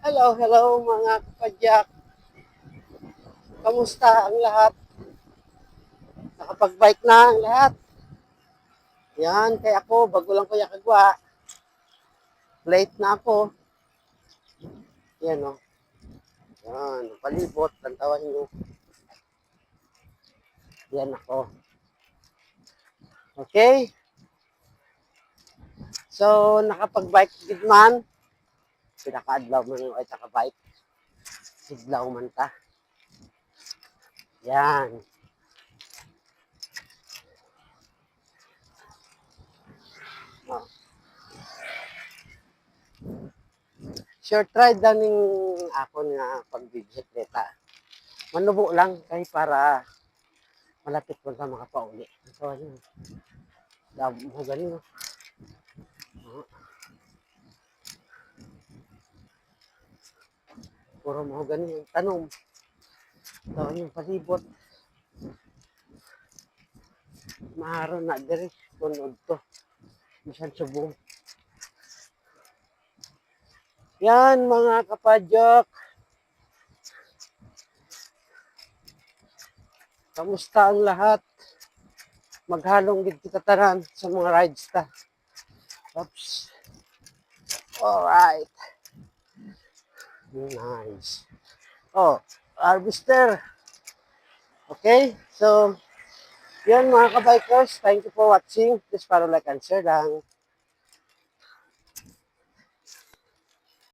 Hello, hello mga kapadyak. Kamusta ang lahat? Nakapag-bike na ang lahat? Yan, kaya ako, bago lang ko yakagwa. Late na ako. Yan o. Yan, palibot, tantawan nyo. Yan ako. Okay? So, nakapag-bike gid man. Pinaka-adlaw man ay taka-bike. Siglaw man ta. Yan. Oh. Short ride lang ning ako nga pag-bisikleta. Manubo lang kay para malapit ko sa mga pauli. So, ano, damo mo ganun. Oh. Puro mo ganun yung tanong. So, yung palibot. Maharon na diri. Tunod to. Bisan subong. Yan mga kapadyak. Kamusta ang lahat? Maghalong gid kita tanan sa mga rides ta. Oops. Alright. Nice. Oh, harvester. Okay, so yan mga kabikers. Thank you for watching. Please follow, like, and share lang.